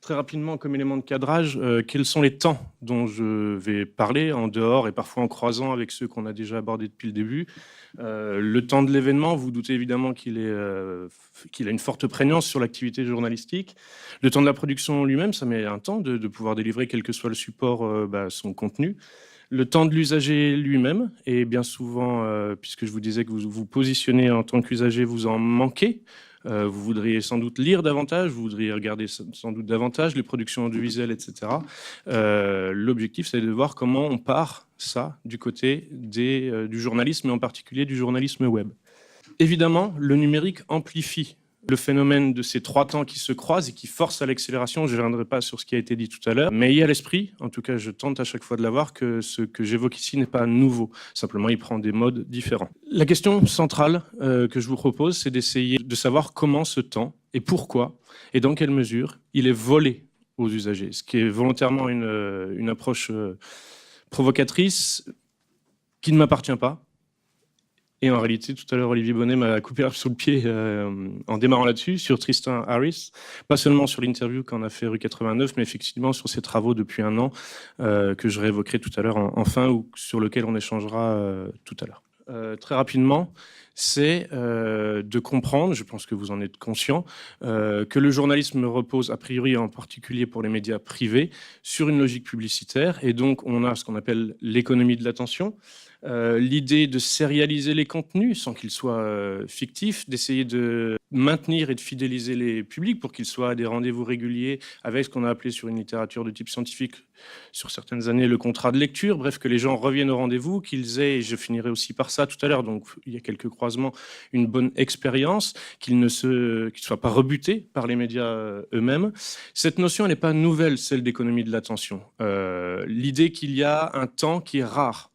Très rapidement, comme élément de cadrage, quels sont les temps dont je vais parler en dehors et parfois en croisant avec ceux qu'on a déjà abordés depuis le début. Le temps de l'événement, vous doutez évidemment qu'il a une forte prégnance sur l'activité journalistique. Le temps de la production lui-même, ça met un temps de pouvoir délivrer, quel que soit le support, son contenu. Le temps de l'usager lui-même, et bien souvent, puisque je vous disais que vous vous positionnez en tant qu'usager, vous en manquez. Vous voudriez sans doute lire davantage, vous voudriez regarder sans doute davantage les productions audiovisuelles, etc. L'objectif, c'est de voir comment on part ça du côté du journalisme, et en particulier du journalisme web. Évidemment, le numérique amplifie le phénomène de ces trois temps qui se croisent et qui forcent à l'accélération. Je ne reviendrai pas sur ce qui a été dit tout à l'heure, mais ayez à l'esprit, en tout cas je tente à chaque fois de l'avoir, que ce que j'évoque ici n'est pas nouveau. Simplement, il prend des modes différents. La question centrale que je vous propose, c'est d'essayer de savoir comment ce temps, et pourquoi, et dans quelle mesure, il est volé aux usagers. Ce qui est volontairement une approche provocatrice qui ne m'appartient pas. Et en réalité, tout à l'heure, Olivier Bonnet m'a coupé l'herbe sous le pied en démarrant là-dessus, sur Tristan Harris. Pas seulement sur l'interview qu'on a fait rue 89, mais effectivement sur ses travaux depuis un an, que je réévoquerai tout à l'heure en fin, ou sur lequel on échangera tout à l'heure. Très rapidement, c'est de comprendre, je pense que vous en êtes conscient, que le journalisme repose, a priori en particulier pour les médias privés, sur une logique publicitaire. Et donc, on a ce qu'on appelle l'économie de l'attention. L'idée de sérialiser les contenus sans qu'ils soient fictifs, d'essayer de maintenir et de fidéliser les publics pour qu'ils soient à des rendez-vous réguliers avec ce qu'on a appelé sur une littérature de type scientifique sur certaines années le contrat de lecture, bref, que les gens reviennent au rendez-vous, qu'ils aient, et je finirai aussi par ça tout à l'heure, donc il y a quelques croisements, une bonne expérience, qu'ils ne soient pas rebutés par les médias eux-mêmes. Cette notion, elle n'est pas nouvelle, celle d'économie de l'attention. L'idée qu'il y a un temps qui est rare,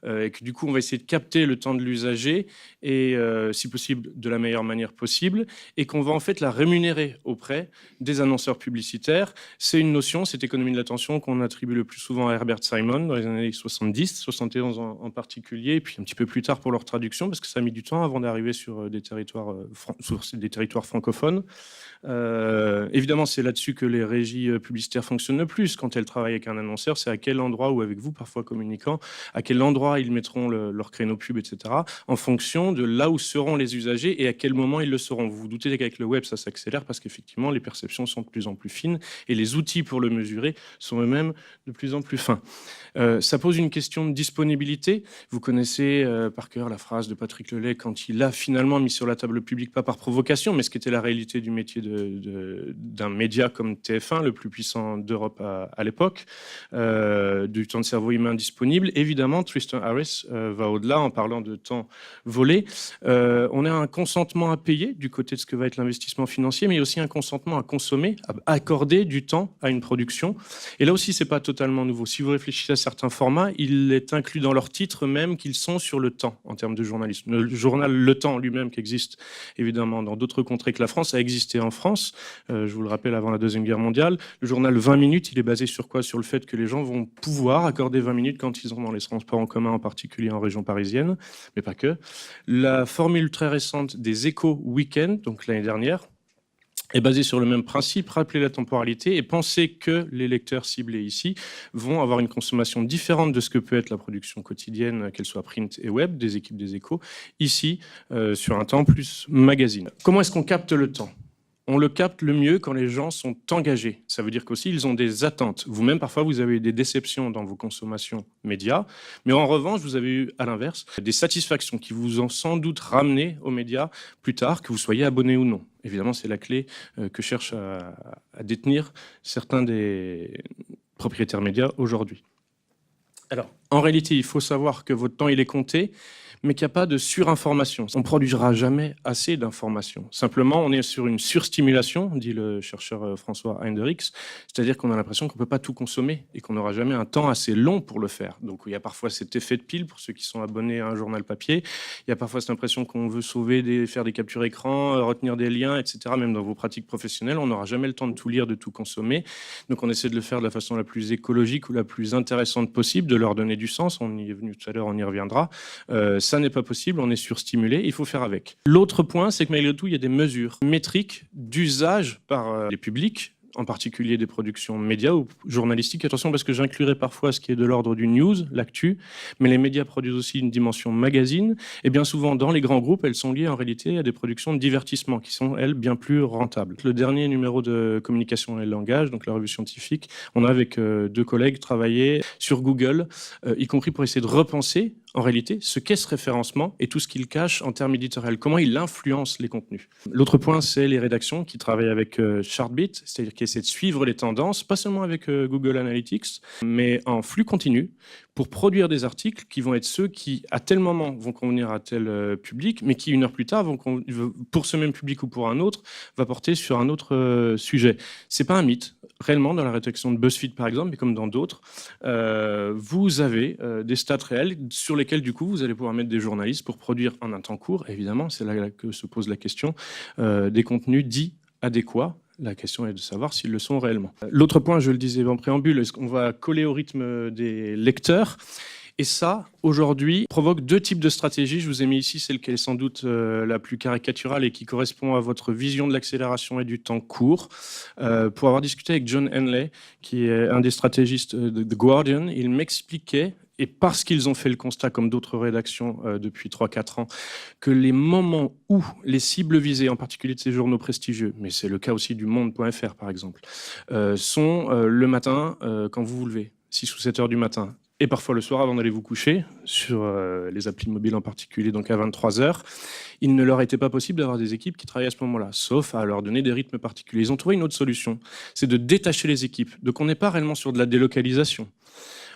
et que du coup on va essayer de capter le temps de l'usager et si possible de la meilleure manière possible, et qu'on va en fait la rémunérer auprès des annonceurs publicitaires. C'est une notion, cette économie de l'attention, qu'on attribue le plus souvent à Herbert Simon dans les années 70, 71 en particulier, et puis un petit peu plus tard pour leur traduction, parce que ça a mis du temps avant d'arriver sur des territoires francophones. Évidemment, c'est là-dessus que les régies publicitaires fonctionnent le plus. Quand elles travaillent avec un annonceur, c'est à quel endroit, ou avec vous parfois communicants, à quel endroit ils mettront leur créneau pub, etc., en fonction de là où seront les usagers et à quel moment ils le seront. Vous vous doutez qu'avec le web, ça s'accélère parce qu'effectivement, les perceptions sont de plus en plus fines et les outils pour le mesurer sont eux-mêmes de plus en plus fins. Ça pose une question de disponibilité. Vous connaissez par cœur la phrase de Patrick Lelay quand il a finalement mis sur la table publique, pas par provocation, mais ce qui était la réalité du métier d'un média comme TF1, le plus puissant d'Europe à l'époque, du temps de cerveau humain disponible. Évidemment, Tristan Harris va au-delà en parlant de temps volé. On a un consentement à payer du côté de ce que va être l'investissement financier, mais il y a aussi un consentement à consommer, à accorder du temps à une production. Et là aussi, c'est pas totalement nouveau. Si vous réfléchissez à certains formats, il est inclus dans leur titre même qu'ils sont sur le temps en termes de journalisme. Le journal Le Temps lui-même, qui existe évidemment dans d'autres contrées que la France, a existé en France, je vous le rappelle, avant la Deuxième Guerre mondiale. Le journal 20 minutes, il est basé sur quoi? Sur le fait que les gens vont pouvoir accorder 20 minutes quand ils sont dans les transports en commun, en particulier en région parisienne, mais pas que. La formule très récente des échos week-end, donc l'année dernière, est basée sur le même principe, rappeler la temporalité et penser que les lecteurs ciblés ici vont avoir une consommation différente de ce que peut être la production quotidienne, qu'elle soit print et web, des équipes des échos, ici sur un temps plus magazine. Comment est-ce qu'on capte le temps ? On le capte le mieux quand les gens sont engagés. Ça veut dire qu'aussi, ils ont des attentes. Vous-même, parfois, vous avez eu des déceptions dans vos consommations médias. Mais en revanche, vous avez eu, à l'inverse, des satisfactions qui vous ont sans doute ramené aux médias plus tard, que vous soyez abonné ou non. Évidemment, c'est la clé que cherchent à détenir certains des propriétaires médias aujourd'hui. Alors, en réalité, il faut savoir que votre temps, il est compté, mais qu'il n'y a pas de surinformation. On ne produira jamais assez d'informations. Simplement, on est sur une surstimulation, dit le chercheur François Heinrichs, c'est-à-dire qu'on a l'impression qu'on ne peut pas tout consommer et qu'on n'aura jamais un temps assez long pour le faire. Donc il y a parfois cet effet de pile pour ceux qui sont abonnés à un journal papier. Il y a parfois cette impression qu'on veut faire des captures écran, retenir des liens, etc. Même dans vos pratiques professionnelles, on n'aura jamais le temps de tout lire, de tout consommer. Donc on essaie de le faire de la façon la plus écologique ou la plus intéressante possible, de leur donner du sens. On y est venu tout à l'heure, on y reviendra. Ça n'est pas possible, on est surstimulé, il faut faire avec. L'autre point, c'est que malgré tout, il y a des mesures métriques d'usage par les publics en particulier des productions médias ou journalistiques. Attention, parce que j'inclurai parfois ce qui est de l'ordre du news, l'actu, mais les médias produisent aussi une dimension magazine, et bien souvent, dans les grands groupes, elles sont liées en réalité à des productions de divertissement qui sont, elles, bien plus rentables. Le dernier numéro de Communication et Langage, donc la revue scientifique, on a avec deux collègues travaillé sur Google, y compris pour essayer de repenser en réalité ce qu'est ce référencement et tout ce qu'il cache en termes éditoriaux, comment il influence les contenus. L'autre point, c'est les rédactions qui travaillent avec Chartbeat, c'est-à-dire qui essaient de suivre les tendances, pas seulement avec Google Analytics, mais en flux continu, pour produire des articles qui vont être ceux qui, à tel moment, vont convenir à tel public, mais qui, une heure plus tard, pour ce même public ou pour un autre, va porter sur un autre sujet. C'est pas un mythe. Réellement, dans la rédaction de BuzzFeed, par exemple, mais comme dans d'autres, vous avez des stats réels sur lesquels, du coup, vous allez pouvoir mettre des journalistes pour produire en un temps court. Évidemment, c'est là que se pose la question des contenus dits adéquats. La question est de savoir s'ils le sont réellement. L'autre point, je le disais en préambule, est-ce qu'on va coller au rythme des lecteurs ? Et ça, aujourd'hui, provoque deux types de stratégies. Je vous ai mis ici celle qui est sans doute la plus caricaturale et qui correspond à votre vision de l'accélération et du temps court. Pour avoir discuté avec John Henley, qui est un des stratégistes de The Guardian, il m'expliquait, et parce qu'ils ont fait le constat, comme d'autres rédactions depuis 3-4 ans, que les moments où les cibles visées, en particulier de ces journaux prestigieux, mais c'est le cas aussi du Monde.fr par exemple, sont le matin quand vous vous levez, 6 ou 7 heures du matin, et parfois le soir avant d'aller vous coucher, sur les applis mobiles en particulier, donc à 23 heures, il ne leur était pas possible d'avoir des équipes qui travaillent à ce moment-là, sauf à leur donner des rythmes particuliers. Ils ont trouvé une autre solution, c'est de détacher les équipes. Donc on n'est pas réellement sur de la délocalisation.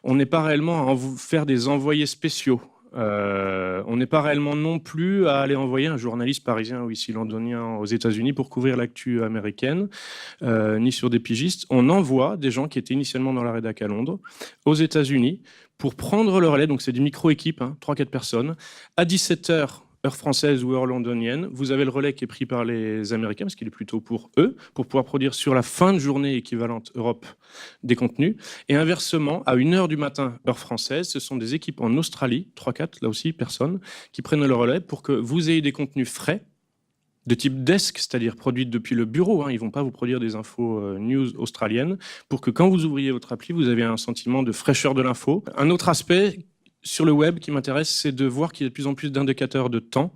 On n'est pas réellement à faire des envoyés spéciaux. On n'est pas réellement non plus à aller envoyer un journaliste parisien ou ici londonien aux États-Unis pour couvrir l'actu américaine, ni sur des pigistes. On envoie des gens qui étaient initialement dans la rédac à Londres aux États-Unis pour prendre le relais. Donc c'est des micro-équipes, 3-4 personnes, à 17h. Heure française ou heure londonienne, vous avez le relais qui est pris par les Américains, parce qu'il est plutôt pour eux, pour pouvoir produire sur la fin de journée équivalente Europe des contenus. Et inversement, à 1h du matin, heure française, ce sont des équipes en Australie, 3-4, là aussi, personnes, qui prennent le relais pour que vous ayez des contenus frais, de type desk, c'est-à-dire produits depuis le bureau. Ils ne vont pas vous produire des infos news australiennes, pour que quand vous ouvriez votre appli, vous avez un sentiment de fraîcheur de l'info. Un autre aspect sur le web qui m'intéresse, c'est de voir qu'il y a de plus en plus d'indicateurs de temps.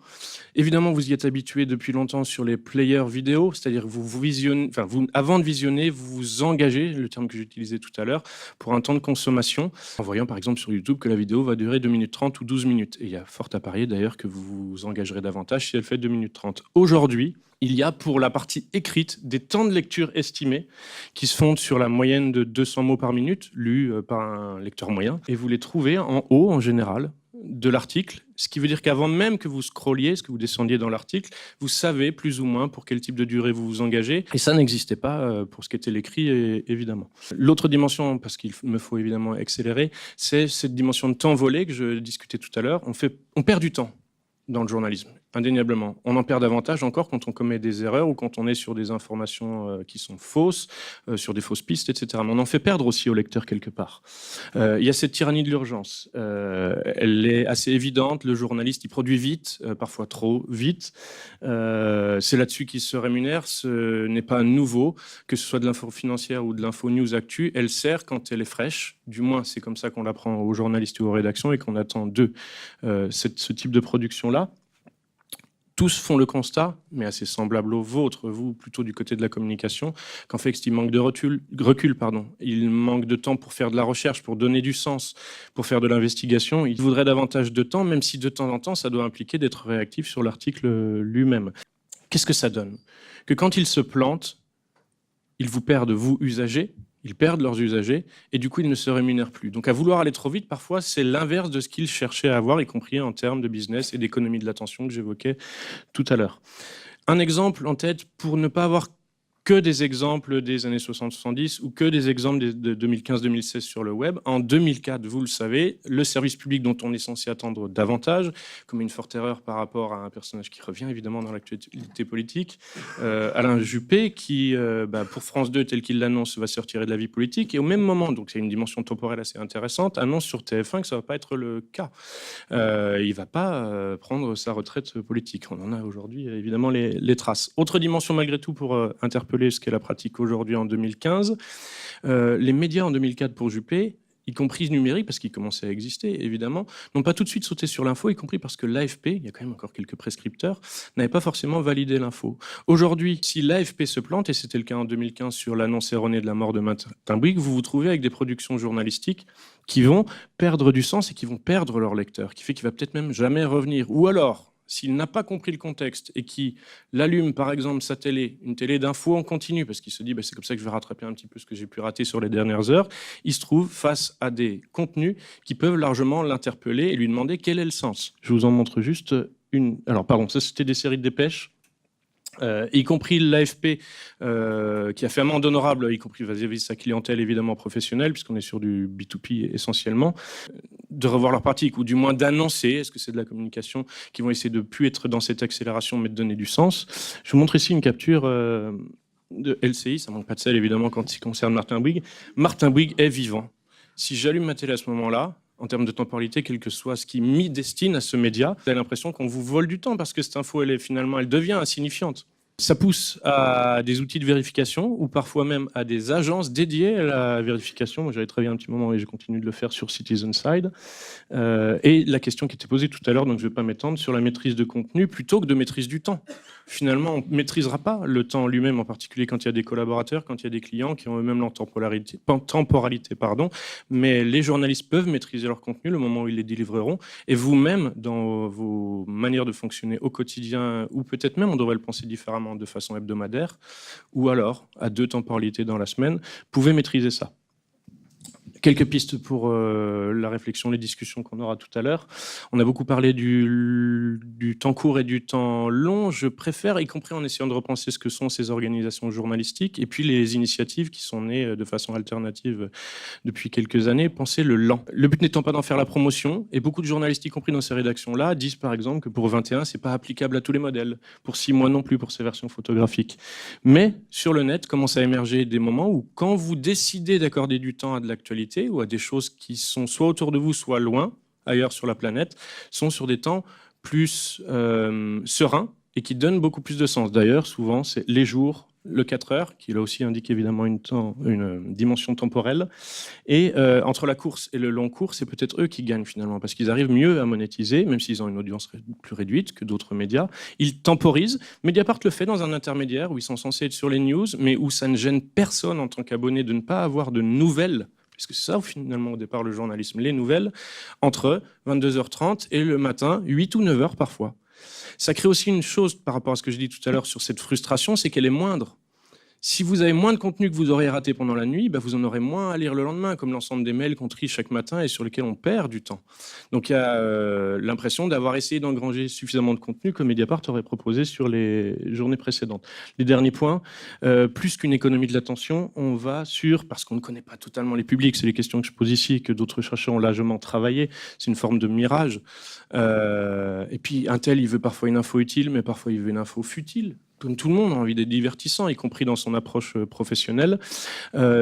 Évidemment, vous y êtes habitué depuis longtemps sur les players vidéo, c'est-à-dire que vous visionnez, avant de visionner, vous vous engagez, le terme que j'utilisais tout à l'heure, pour un temps de consommation, en voyant par exemple sur YouTube que la vidéo va durer 2 minutes 30 ou 12 minutes. Et il y a fort à parier d'ailleurs que vous vous engagerez davantage si elle fait 2 minutes 30. Aujourd'hui, il y a pour la partie écrite des temps de lecture estimés qui se fondent sur la moyenne de 200 mots par minute, lus par un lecteur moyen. Et vous les trouvez en haut, en général, de l'article, ce qui veut dire qu'avant même que vous scrolliez, ce que vous descendiez dans l'article, vous savez plus ou moins pour quel type de durée vous vous engagez. Et ça n'existait pas pour ce qu'était l'écrit, évidemment. L'autre dimension, parce qu'il me faut évidemment accélérer, c'est cette dimension de temps volé que je discutais tout à l'heure. On perd du temps dans le journalisme, indéniablement. On en perd davantage encore quand on commet des erreurs ou quand on est sur des informations qui sont fausses, sur des fausses pistes, etc. Mais on en fait perdre aussi au lecteur quelque part. Il y a cette tyrannie de l'urgence. Elle est assez évidente. Le journaliste, il produit vite, parfois trop vite. C'est là-dessus qu'il se rémunère. Ce n'est pas nouveau, que ce soit de l'info financière ou de l'info news actu. Elle sert quand elle est fraîche. Du moins, c'est comme ça qu'on l'apprend aux journalistes ou aux rédactions et qu'on attend d'eux ce type de production-là. Tous font le constat, mais assez semblable au vôtre, vous plutôt du côté de la communication, qu'en fait il manque de recul, il manque de temps pour faire de la recherche, pour donner du sens, pour faire de l'investigation. Il voudrait davantage de temps, même si de temps en temps ça doit impliquer d'être réactif sur l'article lui-même. Qu'est-ce que ça donne ? Que quand ils se plantent, ils vous perdent, vous, usagers, ils perdent leurs usagers et du coup, ils ne se rémunèrent plus. Donc, à vouloir aller trop vite, parfois, c'est l'inverse de ce qu'ils cherchaient à avoir, y compris en termes de business et d'économie de l'attention que j'évoquais tout à l'heure. Un exemple en tête pour ne pas avoir que des exemples des années 60-70 ou que des exemples de 2015-2016 sur le web. En 2004, vous le savez, le service public dont on est censé attendre davantage, comme une forte erreur par rapport à un personnage qui revient évidemment dans l'actualité politique, Alain Juppé, qui, pour France 2, tel qu'il l'annonce, va se retirer de la vie politique. Et au même moment, donc c'est une dimension temporelle assez intéressante, annonce sur TF1 que ça ne va pas être le cas. Il ne va pas prendre sa retraite politique. On en a aujourd'hui évidemment les traces. Autre dimension malgré tout pour interpeller interpellé ce qu'est la pratique aujourd'hui en 2015. Les médias en 2004 pour Juppé, y compris numérique, parce qu'il commençait à exister, évidemment, n'ont pas tout de suite sauté sur l'info, y compris parce que l'AFP, il y a quand même encore quelques prescripteurs, n'avait pas forcément validé l'info. Aujourd'hui, si l'AFP se plante, et c'était le cas en 2015 sur l'annonce erronée de la mort de Martin Bouygues, vous vous trouvez avec des productions journalistiques qui vont perdre du sens et qui vont perdre leur lecteur, qui fait qu'il va peut-être même jamais revenir. Ou alors, s'il n'a pas compris le contexte et qui allume par exemple sa télé, une télé d'info en continu, parce qu'il se dit c'est comme ça que je vais rattraper un petit peu ce que j'ai pu rater sur les dernières heures, il se trouve face à des contenus qui peuvent largement l'interpeller et lui demander quel est le sens. Je vous en montre juste une. Alors pardon, ça c'était des séries de dépêches. Y compris l'AFP qui a fait amende honorable, y compris vis-à-vis de sa clientèle évidemment professionnelle, puisqu'on est sur du B2P essentiellement, de revoir leur pratique, ou du moins d'annoncer, est-ce que c'est de la communication, qui vont essayer de ne plus être dans cette accélération, mais de donner du sens. Je vous montre ici une capture de LCI, ça manque pas de sel évidemment quand il concerne Martin Bouygues. Martin Bouygues est vivant. Si j'allume ma télé à ce moment-là, en termes de temporalité, quel que soit ce qui m'y destine à ce média, vous avez l'impression qu'on vous vole du temps parce que cette info, elle devient insignifiante. Ça pousse à des outils de vérification ou parfois même à des agences dédiées à la vérification. Moi, j'avais travaillé un petit moment et je continue de le faire sur Citizenside. Et la question qui était posée tout à l'heure, donc je ne vais pas m'étendre, sur la maîtrise de contenu plutôt que de maîtrise du temps. Finalement, on ne maîtrisera pas le temps lui-même, en particulier quand il y a des collaborateurs, quand il y a des clients qui ont eux-mêmes leur temporalité, mais les journalistes peuvent maîtriser leur contenu le moment où ils les délivreront. Et vous-même, dans vos manières de fonctionner au quotidien, ou peut-être même on devrait le penser différemment de façon hebdomadaire, ou alors à 2 temporalités dans la semaine, pouvez maîtriser ça. Quelques pistes pour la réflexion, les discussions qu'on aura tout à l'heure. On a beaucoup parlé du temps court et du temps long. Je préfère, y compris en essayant de repenser ce que sont ces organisations journalistiques, et puis les initiatives qui sont nées de façon alternative depuis quelques années, penser le lent. Le but n'étant pas d'en faire la promotion, et beaucoup de journalistes, y compris dans ces rédactions-là, disent par exemple que pour 21, c'est pas applicable à tous les modèles, pour 6 mois non plus pour ces versions photographiques. Mais sur le net, commencent à émerger des moments où, quand vous décidez d'accorder du temps à de l'actualité, ou à des choses qui sont soit autour de vous, soit loin, ailleurs sur la planète, sont sur des temps plus sereins et qui donnent beaucoup plus de sens. D'ailleurs, souvent, c'est les jours, le 4 heures, qui là aussi indique évidemment une dimension temporelle. Et entre la course et le long cours, c'est peut-être eux qui gagnent finalement, parce qu'ils arrivent mieux à monétiser, même s'ils ont une audience plus réduite que d'autres médias. Ils temporisent. Mediapart le fait dans un intermédiaire où ils sont censés être sur les news, mais où ça ne gêne personne en tant qu'abonné de ne pas avoir de nouvelles, puisque c'est ça finalement au départ le journalisme, les nouvelles, entre 22h30 et le matin, 8 ou 9h parfois. Ça crée aussi une chose par rapport à ce que je dis tout à l'heure sur cette frustration, c'est qu'elle est moindre. Si vous avez moins de contenu que vous aurez raté pendant la nuit, vous en aurez moins à lire le lendemain, comme l'ensemble des mails qu'on trie chaque matin et sur lesquels on perd du temps. Donc il y a l'impression d'avoir essayé d'engranger suffisamment de contenu que Mediapart aurait proposé sur les journées précédentes. Les derniers points, plus qu'une économie de l'attention, on va sur, parce qu'on ne connaît pas totalement les publics, c'est les questions que je pose ici et que d'autres chercheurs ont largement travaillé, c'est une forme de mirage. Et puis un tel, il veut parfois une info utile, mais parfois il veut une info futile. Comme tout le monde a envie d'être divertissant, y compris dans son approche professionnelle.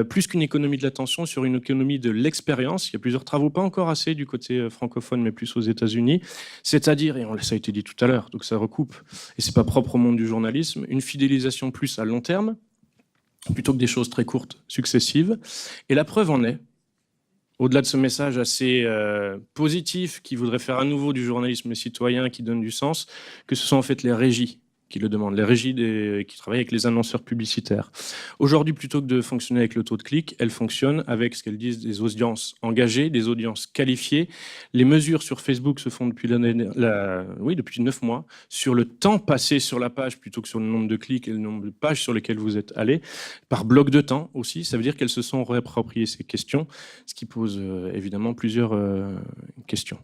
Plus qu'une économie de l'attention, sur une économie de l'expérience. Il y a plusieurs travaux, pas encore assez du côté francophone, mais plus aux États-Unis. C'est-à-dire, et ça a été dit tout à l'heure, donc ça recoupe, et c'est pas propre au monde du journalisme, une fidélisation plus à long terme, plutôt que des choses très courtes, successives. Et la preuve en est, au-delà de ce message assez positif qui voudrait faire à nouveau du journalisme citoyen qui donne du sens, que ce sont en fait les régies qui le demandent, les régies qui travaillent avec les annonceurs publicitaires. Aujourd'hui, plutôt que de fonctionner avec le taux de clic, elles fonctionnent avec ce qu'elles disent des audiences engagées, des audiences qualifiées. Les mesures sur Facebook se font depuis depuis 9 mois, sur le temps passé sur la page plutôt que sur le nombre de clics et le nombre de pages sur lesquelles vous êtes allé, par bloc de temps aussi. Ça veut dire qu'elles se sont réappropriées ces questions, ce qui pose évidemment plusieurs questions.